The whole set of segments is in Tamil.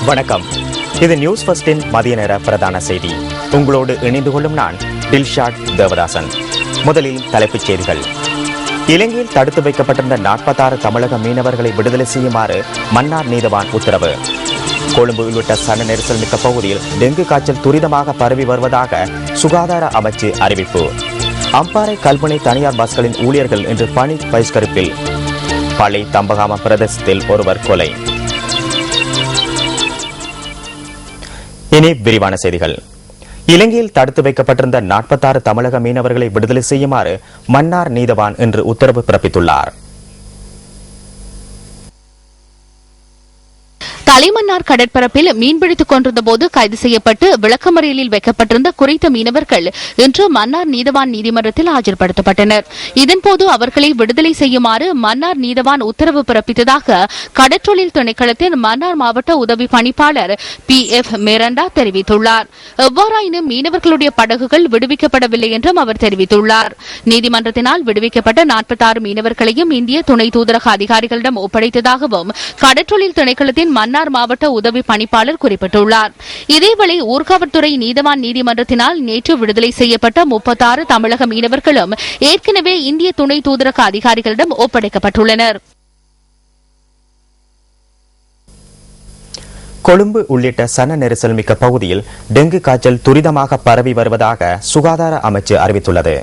வணக்கம். இது நியூஸ் ஃபர்ஸ்டின் மதிய நேர பிரதான செய்தி. உங்களோடு இணைந்து கொள்ளும் நான் டில்ஷாட் தேவதாசன். முதலில் தலைப்புச் செய்திகள். இலங்கையில் தடுத்து வைக்கப்பட்டிருந்த 46 தமிழக மீனவர்களை விடுதலை செய்யுமாறு மன்னார் நீதவான் உத்தரவு. கொழும்பு உள்ளிட்ட சன நெரிசல் மிக்க பகுதியில் டெங்கு காய்ச்சல் துரிதமாக பரவி வருவதாக சுகாதார அமைச்சு அறிவிப்பு. அம்பாறை கல்முனை தனியார் பஸ்களின் ஊழியர்கள் இன்று பணி பகிஷ்கரிப்பில். பளை தம்பகாம பிரதேசத்தில் ஒருவர் கொலை. இனி விரிவான செய்திகள். இலங்கையில் தடுத்து வைக்கப்பட்டிருந்த 46 தமிழக மீனவர்களை விடுதலை செய்யுமாறு மன்னார் நீதவான் இன்று உத்தரவு பிறப்பித்துள்ளார். தலைமன்னார் கடற்பரப்பில் மீன்பிடித்துக் கொண்டிருந்த போது கைது செய்யப்பட்டு விளக்கமறியலில் வைக்கப்பட்டிருந்த குறித்த மீனவர்கள் இன்று மன்னார் நீதவான் நீதிமன்றத்தில் ஆஜர்படுத்தப்பட்டனர். இதன்போது அவர்களை விடுதலை செய்யுமாறு மன்னார் நீதவான் உத்தரவு பிறப்பித்ததாக கடற்றொழில் திணைக்களத்தின் மன்னார் மாவட்ட உதவி பணிப்பாளர் PF மேரண்டா தெரிவித்துள்ளார். எவ்வாறாயினும் மீனவர்களுடைய படகுகள் விடுவிக்கப்படவில்லை என்றும் அவர் தெரிவித்துள்ளார். நீதிமன்றத்தினால் விடுவிக்கப்பட்ட 46 மீனவர்களையும் இந்திய துணை தூதரக அதிகாரிகளிடம் ஒப்படைத்ததாகவும் கடற்றொழில் திணைக்களத்தின் மன்னார் மாவட்ட உதவி பணிப்பாளர் குறிப்பிட்டுள்ளார். இதேவேளை ஊர்காவற்துறை நீதவான் நீதிமன்றத்தினால் நேற்று விடுதலை செய்யப்பட்ட 36 தமிழக மீனவர்களும் ஏற்கனவே இந்திய துணை தூதரக அதிகாரிகளிடம் ஒப்படைக்கப்பட்டுள்ளனர். கொழும்பு உள்ளிட்ட சன நெரிசல் மிக்க பகுதியில் டெங்கு காய்ச்சல் துரிதமாக பரவி வருவதாக சுகாதார அமைச்சு அறிவித்துள்ளது.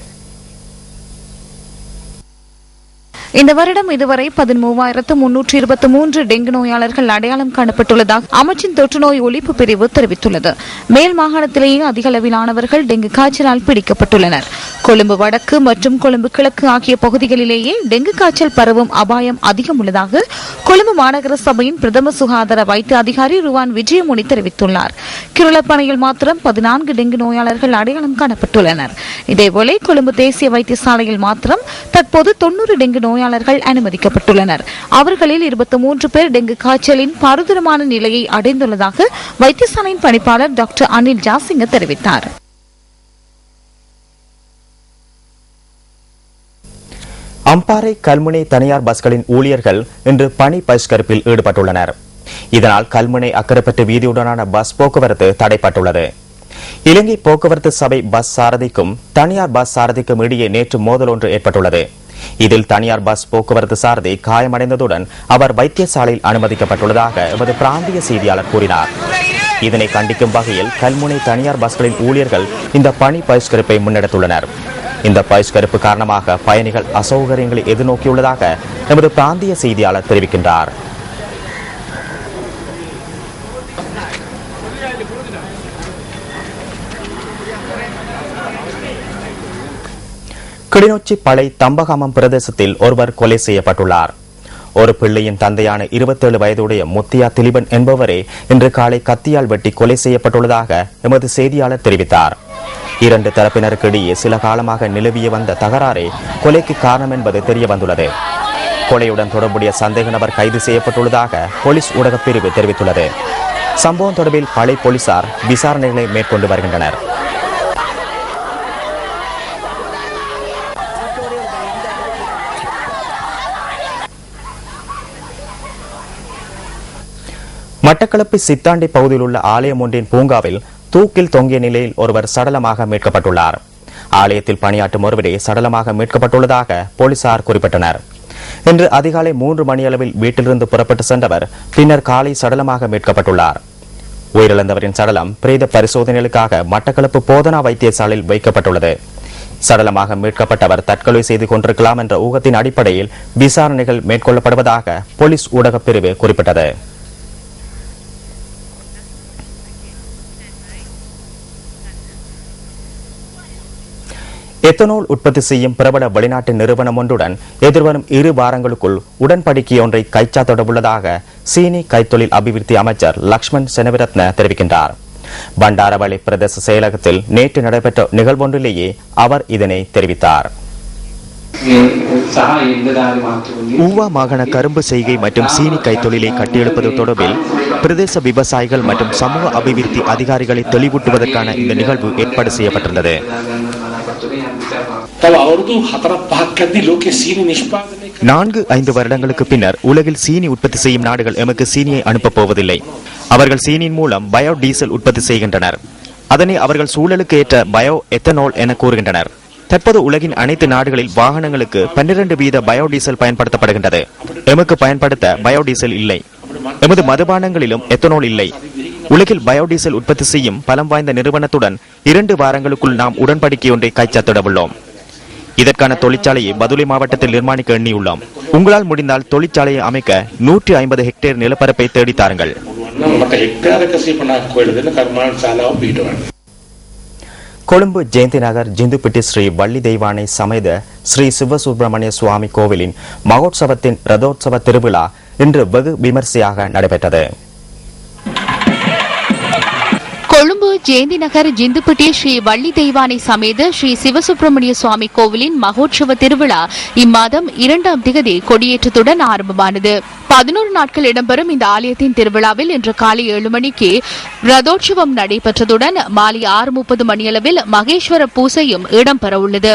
இந்த வருடம் இதுவரை 13,323 டெங்கு நோயாளர்கள் அடையாளம் காணப்பட்டுள்ளதாக அமைச்சின் தொற்று நோய் ஒழிப்பு பிரிவு தெரிவித்துள்ளது. மேல் மாகாணத்திலேயே அதிக அளவிலானவர்கள் டெங்கு காய்ச்சலால் பிடிக்கப்பட்டுள்ளனர். கொழும்பு வடக்கு மற்றும் கொழும்பு கிழக்கு ஆகிய பகுதிகளிலேயே டெங்கு காய்ச்சல் பரவும் அபாயம் அதிகம் உள்ளதாக கொழும்பு மாநகர சபையின் பிரதம சுகாதார வைத்திய அதிகாரி ருவான் விஜயமுனி தெரிவித்துள்ளார். கிருளப்பனையில் மாத்திரம் 14 டெங்கு நோயாளர்கள் அடையாளம் காணப்பட்டுள்ளனர். இதேபோல கொழும்பு தேசிய வைத்தியசாலையில் மாத்திரம் தற்போது 90 டெங்கு நோயாளர்கள் அனுமதிக்கப்பட்டுள்ளனர். அவர்களில் 23 பேர் டெங்கு காய்ச்சலின் பருதுரமான நிலையை அடைந்துள்ளதாக வைத்தியசாலையின் பணிப்பாளர் டாக்டர் அனில் ஜாசிங்க தெரிவித்தார். அம்பாறை கல்முனை தனியார் பஸ்களின் ஊழியர்கள் இன்று பணி பகிஷ்கரிப்பில் ஈடுபட்டுள்ளனர். இதனால் கல்முனை அக்கரைப்பட்டு வீதியுடனான பஸ் போக்குவரத்து தடைப்பட்டுள்ளது. இலங்கை போக்குவரத்து சபை பஸ் சாரதிக்கும் தனியார் பஸ் சாரதிக்கும் இடையே நேற்று மோதல் ஒன்று ஏற்பட்டுள்ளது. இதில் தனியார் பஸ் போக்குவரத்து சாரதி காயமடைந்ததுடன் அவர் வைத்தியசாலையில் அனுமதிக்கப்பட்டுள்ளதாக எமது பிராந்திய செய்தியாளர் கூறினார். இதனை கண்டிக்கும் வகையில் கல்முனை தனியார் பஸ்களின் ஊழியர்கள் இந்த பணி பகிஷ்கரிப்பை முன்னெடுத்துள்ளனர். இந்த பகிஷ்கரிப்பு காரணமாக பயணிகள் அசௌகரியங்களை எதிர்நோக்கியுள்ளதாக எமது பிராந்திய செய்தியாளர் தெரிவிக்கின்றார். கிளிநொச்சி பளை தம்பகாமம் பிரதேசத்தில் ஒருவர் கொலை செய்யப்பட்டுள்ளார். ஒரு பிள்ளையின் தந்தையான 27 வயதுடைய முத்தியா திலிபன் என்பவரே இன்று காலை கத்தியால் வெட்டி கொலை செய்யப்பட்டுள்ளதாக எமது செய்தியாளர் தெரிவித்தார். 2 தரப்பினருக்கு இடையே சில காலமாக நிலவிய வந்த தகராறே கொலைக்கு காரணம் என்பது தெரிய வந்துள்ளது. கொலையுடன் தொடர்புடைய சந்தேக நபர் கைது செய்யப்பட்டுள்ளதாக போலீஸ் ஊடகப் பிரிவு தெரிவித்துள்ளது. சம்பவம் தொடர்பில் பளை போலீசார் விசாரணைகளை மேற்கொண்டு வருகின்றனர். மட்டக்களப்பு சித்தாண்டி பகுதியில் உள்ள ஆலயம் ஒன்றின் பூங்காவில் தூக்கில் தொங்கிய நிலையில் ஒருவர் சடலமாக மீட்கப்பட்டுள்ளார். ஆலயத்தில் பணியாற்றும் ஒருவரே சடலமாக மீட்கப்பட்டுள்ளதாக போலீசார் குறிப்பிட்டனர். இன்று அதிகாலை 3 மணியளவில் வீட்டிலிருந்து புறப்பட்டு சென்றவர் பின்னர் காலை சடலமாக மீட்கப்பட்டுள்ளார். உயிரிழந்தவரின் சடலம் பிரேத பரிசோதனைகளுக்காக மட்டக்களப்பு போதனா வைத்தியசாலையில் வைக்கப்பட்டுள்ளது. சடலமாக மீட்கப்பட்டவர் தற்கொலை செய்து கொண்டிருக்கலாம் என்ற ஊகத்தின் அடிப்படையில் விசாரணைகள் மேற்கொள்ளப்படுவதாக போலீஸ் ஊடகப் பிரிவு குறிப்பிட்டது. எத்தனால் உற்பத்தி செய்யும் பிரபல வெளிநாட்டு நிறுவனம் ஒன்றுடன் எதிர்வரும் 2 வாரங்களுக்குள் உடன்படிக்கை ஒன்றை கைச்சாத்திடவுள்ளதாக சீனி கைத்தொழில் அபிவிருத்தி அமைச்சர் லக்ஷ்மண் செனவிரத்ன தெரிவிக்கின்றார். பண்டாரவளை பிரதேச செயலகத்தில் நேற்று நடைபெற்ற நிகழ்வொன்றிலேயே அவர் இதனை தெரிவித்தார். ஊவா மாகாண கரும்பு செய்கை மற்றும் சீனி கைத்தொழிலை கட்டியெழுப்பது தொடர்பில் பிரதேச விவசாயிகள் மற்றும் சமூக அபிவிருத்தி அதிகாரிகளை தெளிவூட்டுவதற்கான இந்த நிகழ்வு ஏற்பாடு செய்யப்பட்டிருந்தது. තව අවුරුදු 4-5ක් යද්දී ලෝකයේ සීනි නිෂ්පාදනය 4-5 வருடங்களுக்கு பின்னர் உலகில் சீனி உற்பத்தி செய்யும் நாடுகள் எமக்கு சீனியை அனுப்பப் போவதில்லை. அவர்கள் சீனியின் மூலம் பயோ டீசல் உற்பத்தி செய்கின்றனர். அதனை அவர்கள் சூழலுக்கு ஏற்ற பயோ எத்தனால் என கூறுகின்றனர். தற்போது உலகின் அனைத்து நாடுகளில் வாகனங்களுக்கு 12% பயோடீசல் பயன்படுத்தப்படுகின்றது. எமக்கு பயன்படுத்த பயோடீசல் இல்லை. எமது மதுபானங்களிலும் எத்தனால் இல்லை. உலகில் பயோடீசல் உற்பத்தி செய்யும் பலம் வாய்ந்த நிறுவனத்துடன் 2 வாரங்களுக்குள் நாம் உடன்படிக்கை ஒன்றை கைச்சாத்திட உள்ளோம். இதற்கான தொழிற்சாலையை பதுளை மாவட்டத்தில் நிர்மாணிக்க எண்ணியுள்ளோம். உங்களால் முடிந்தால் தொழிற்சாலையை அமைக்க 150 ஹெக்டேர் நிலப்பரப்பை தேடி தாருங்கள். கொழும்பு ஜெயந்தி நகர் ஜிந்துப்பிட்டி ஸ்ரீ வள்ளி தெய்வானை சமேத ஸ்ரீ சிவசுப்பிரமணிய சுவாமி கோவிலின் மகோத்சவத்தின் ரதோத்சவ திருவிழா இன்று வெகு விமர்சையாக நடைபெற்றது. கொழும்பு ஜெயந்தி நகர் ஜிந்துப்பிட்டி ஸ்ரீ வள்ளி தெய்வானை சமேத ஸ்ரீ சிவசுப்பிரமணிய சுவாமி கோவிலின் மகோற்சவ திருவிழா இம்மாதம் 2ஆம் திகதி கொடியேற்றத்துடன் ஆரம்பமானது. 11 நாட்கள் இடம்பெறும் இந்த ஆலயத்தின் திருவிழாவில் இன்று காலை 7 மணிக்கு ரதோற்சவம் நடைபெற்றதுடன் மாலை 6:30 மணியளவில் மகேஸ்வர பூசையும் இடம்பெறவுள்ளது.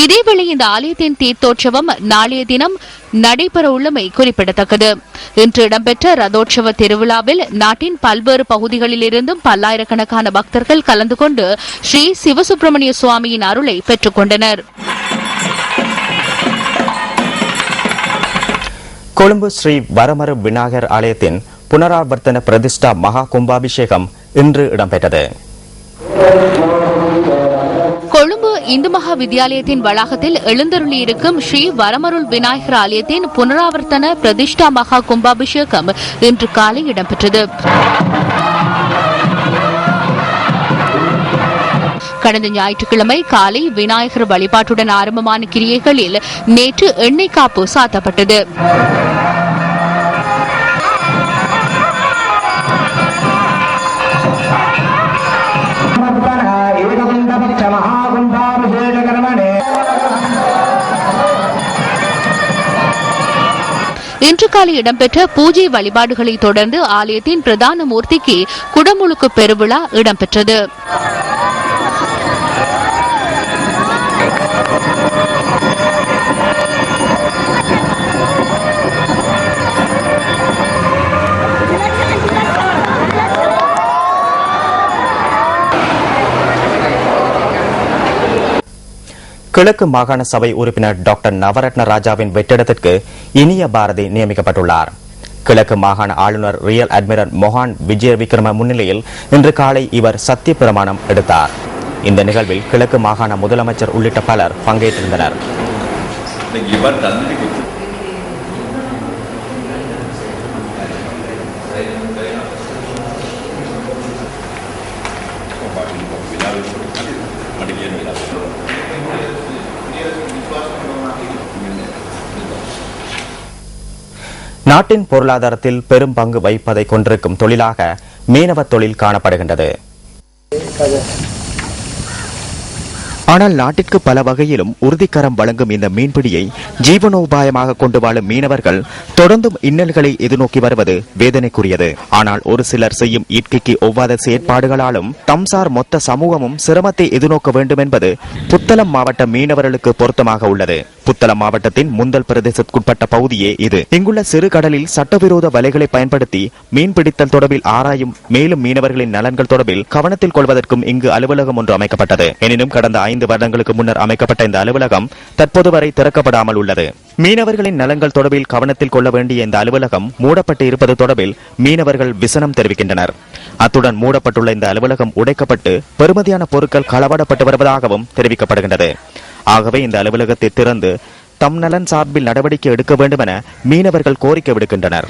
இதேவேளை இந்த ஆலயத்தின் தீர்த்தோற்சவம் நாளைய தினம் நடைபெறவுள்ளமை குறிப்பிடத்தக்கது. இன்று இடம்பெற்ற ரதோற்சவ திருவிழாவில் நாட்டின் பல்வேறு பகுதிகளில் இருந்தும் பல்லாயிரக்கணக்கான பக்தர்கள் கலந்து கொண்டு ஸ்ரீ சிவசுப்பிரமணிய சுவாமியின் அருளை பெற்றுக் கொண்டனர். கொழும்பு ஸ்ரீ வரமரு விநாயகர் ஆலயத்தின் புனராவர்த்தன பிரதிஷ்டா மகா கும்பாபிஷேகம் இன்று இடம்பெற்றது. கொழும்பு இந்து மகா வித்யாலயத்தின் வளாகத்தில் எழுந்தருளியிருக்கும் ஸ்ரீ வரமருள் விநாயகர் ஆலயத்தின் புனராவர்த்தன பிரதிஷ்டா மகா கும்பாபிஷேகம் இன்று காலை இடம்பெற்றது. கடந்த ஞாயிற்றுக்கிழமை காலை விநாயகர் வழிபாட்டுடன் ஆரம்பமான கிரியைகளில் நேற்று எண்ணெய் காப்பு சாத்தப்பட்டது. இன்று காலை இடம்பெற்ற பூஜை வழிபாடுகளை தொடர்ந்து ஆலயத்தின் பிரதான மூர்த்திக்கு குடமுழுக்கு பெருவிழா இடம்பெற்றது. கிழக்கு மாகாண சபை உறுப்பினர் டாக்டர் நவரத்ன ராஜாவின் வெற்றிடத்திற்கு இனிய பாரதி நியமிக்கப்பட்டுள்ளார். கிழக்கு மாகாண ஆளுநர் ரியல் அட்மிரல் மொஹான் விஜய விக்ரம முன்னிலையில் இன்று காலை இவர் சத்திய பிரமாணம் எடுத்தார். இந்த நிகழ்வில் கிழக்கு மாகாண முதலமைச்சர் உள்ளிட்ட பலர் பங்கேற்றிருந்தனர். நாட்டின் பொருளாதாரத்தில் பெரும் பங்கு வகிப்பதை கொண்டிருக்கும் தொழிலாக மீனவ தொழில் காணப்படுகின்றது. ஆனால் நாட்டிற்கு பல வகையிலும் உறுதிக்கரம் வழங்கும் இந்த மீன்பிடியை ஜீவனோபாயமாக கொண்டு வாழும் மீனவர்கள் தொடர்ந்தும் இன்னல்களை எதிர்நோக்கி வருவது வேதனைக்குரியது. ஆனால் ஒரு சிலர் செய்யும் ஈட்கைக்கு ஒவ்வாத செயற்பாடுகளாலும் தம்சார் மொத்த சமூகமும் சிரமத்தை எதிர்நோக்க வேண்டும் என்பது புத்தளம் மாவட்ட மீனவர்களுக்கு பொருத்தமாக உள்ளது. புத்தளம் மாவட்டத்தின் முந்தல் பிரதேசத்துக்குட்பட்ட பகுதியே இது. இங்குள்ள சிறு கடலில் சட்டவிரோத வலைகளை பயன்படுத்தி மீன்பிடித்தல் தொடர்பில் ஆராயும் மேலும் மீனவர்களின் நலன்கள் தொடர்பில் கவனத்தில் கொள்வதற்கும் இங்கு அலுவலகம் ஒன்று அமைக்கப்பட்டது. எனினும் கடந்த 5 வருடங்களுக்கு முன்னர் அமைக்கப்பட்ட இந்த அலுவலகம் தற்போது வரை திறக்கப்படாமல் உள்ளது. மீனவர்களின் நலன்கள் தொடர்பில் கவனத்தில் கொள்ள வேண்டிய இந்த அலுவலகம் மூடப்பட்டு இருப்பது தொடர்பில் மீனவர்கள் விசனம் தெரிவிக்கின்றனர். அத்துடன் மூடப்பட்டுள்ள இந்த அலுவலகம் உடைக்கப்பட்டு பெறுமதியான பொருட்கள் களவாடப்பட்டு வருவதாகவும் தெரிவிக்கப்படுகின்றது. ஆகவே இந்த அலுவலகத்தை திறந்து தம் நலன் சார்பில் நடவடிக்கை எடுக்க வேண்டும் என மீனவர்கள் கோரிக்கை விடுக்கின்றனர்.